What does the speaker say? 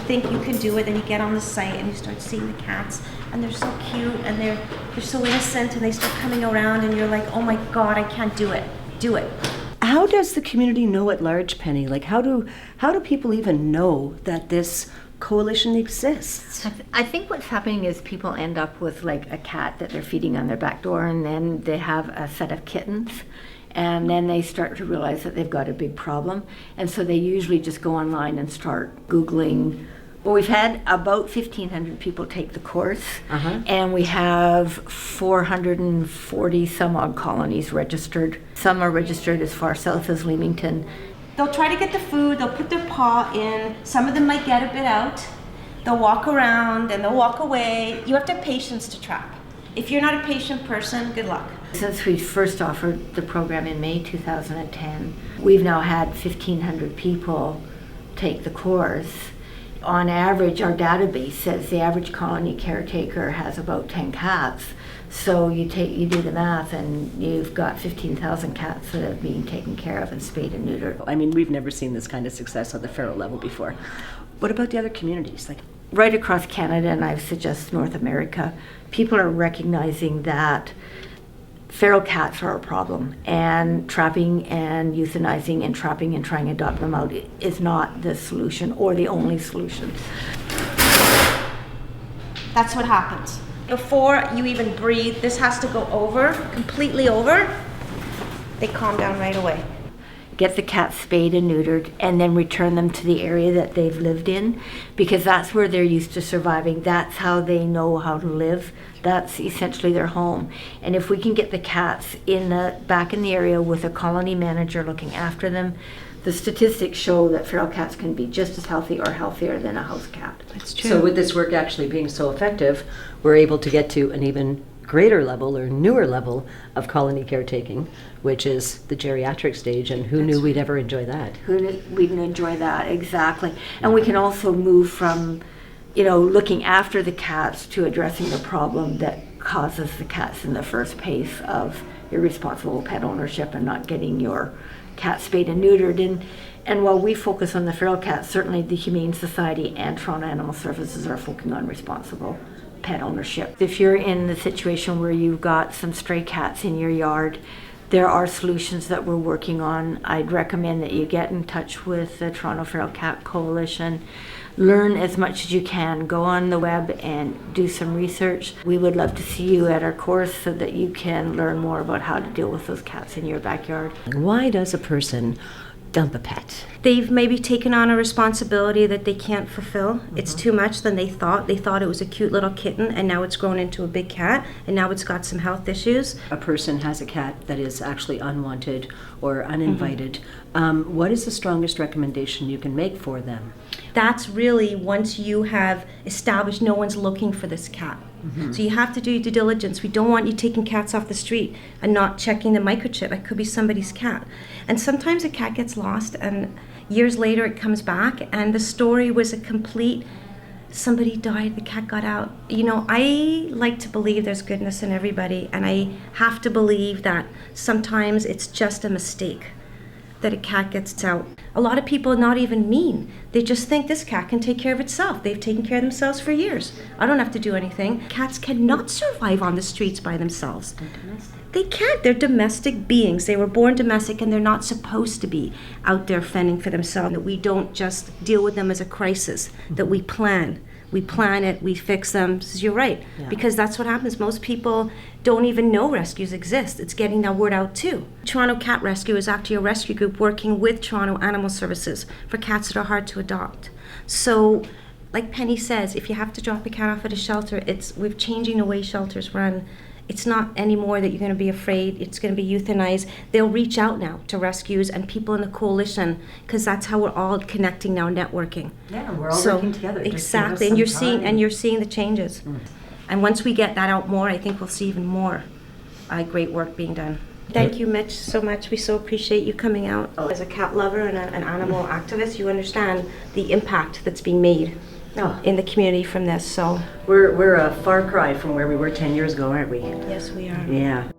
think you can do it, then you get on the site and you start seeing the cats, and they're so cute and they're so innocent, and they start coming around, and you're like, oh my God, I can't do it. Do it. How does the community know at large, Penny? Like, how do people even know that this coalition exists? I think what's happening is people end up with like a cat that they're feeding on their back door, and then they have a set of kittens, and then they start to realize that they've got a big problem, and so they usually just go online and start Googling. Well, we've had about 1,500 people take the course, and we have 440 some odd colonies registered. Some are registered as far south as Leamington. They'll try to get the food, they'll put their paw in, some of them might get a bit out, they'll walk around and they'll walk away. You have to have patience to trap. If you're not a patient person, good luck. Since we first offered the program in May 2010, we've now had 1,500 people take the course. On average, our database says the average colony caretaker has about 10 cats. So you do the math, and you've got 15,000 cats that are being taken care of and spayed and neutered. I mean, we've never seen this kind of success at the feral level before. What about the other communities? Like, right across Canada, and I suggest North America, people are recognizing that feral cats are a problem, and trapping and euthanizing and trapping and trying to adopt them out is not the solution or the only solution. That's what happens. Before you even breathe, this has to go over, completely over. They calm down right away. Get the cats spayed and neutered, and then return them to the area that they've lived in, because that's where they're used to surviving. That's how they know how to live. That's essentially their home. And if we can get the cats back in the area with a colony manager looking after them, the statistics show that feral cats can be just as healthy or healthier than a house cat. That's true. so with this work actually being so effective, we're able to get to an even greater level or newer level of colony caretaking, which is the geriatric stage, and who knew we'd ever enjoy that? We'd enjoy that, exactly. And we can also move from, looking after the cats to addressing the problem that causes the cats in the first place of irresponsible pet ownership and not getting your cat spayed and neutered. And while we focus on the feral cats, certainly the Humane Society and Toronto Animal Services are focusing on responsible pet ownership. If you're in the situation where you've got some stray cats in your yard, there are solutions that we're working on. I'd recommend that you get in touch with the Toronto Feral Cat Coalition. Learn as much as you can. Go on the web and do some research. We would love to see you at our course so that you can learn more about how to deal with those cats in your backyard. Why does a person dump a pet? They've maybe taken on a responsibility that they can't fulfill. It's too much than they thought. They thought it was a cute little kitten, and now it's grown into a big cat, and now it's got some health issues. A person has a cat that is actually unwanted or uninvited. What is the strongest recommendation you can make for them? That's really once you have established no one's looking for this cat. So you have to do your due diligence. We don't want you taking cats off the street and not checking the microchip. It could be somebody's cat. And sometimes a cat gets lost, and years later it comes back, and the story was a complete, somebody died, the cat got out. I like to believe there's goodness in everybody, and I have to believe that sometimes it's just a mistake that a cat gets out. A lot of people are not even mean. They just think this cat can take care of itself. They've taken care of themselves for years. I don't have to do anything. Cats cannot survive on the streets by themselves. They can't. They're domestic beings. They were born domestic, and they're not supposed to be out there fending for themselves. That we don't just deal with them as a crisis, that we plan. We plan it, we fix them. So you're right, because that's what happens. Most people don't even know rescues exist. It's getting that word out too. Toronto Cat Rescue is actually a rescue group working with Toronto Animal Services for cats that are hard to adopt. So, like Penny says, if you have to drop a cat off at a shelter, we're changing the way shelters run. It's not anymore that you're going to be afraid it's going to be euthanized. They'll reach out now to rescues and people in the coalition, because that's how we're all connecting now, networking. Yeah, we're all working together. Exactly, and you're seeing the changes. And once we get that out more, I think we'll see even more great work being done. Thank you, Mitch, so much. We so appreciate you coming out. As a cat lover and an animal activist, you understand the impact that's being made in the community from this. So we're a far cry from where we were 10 years ago, aren't we? yes, we are. Yeah.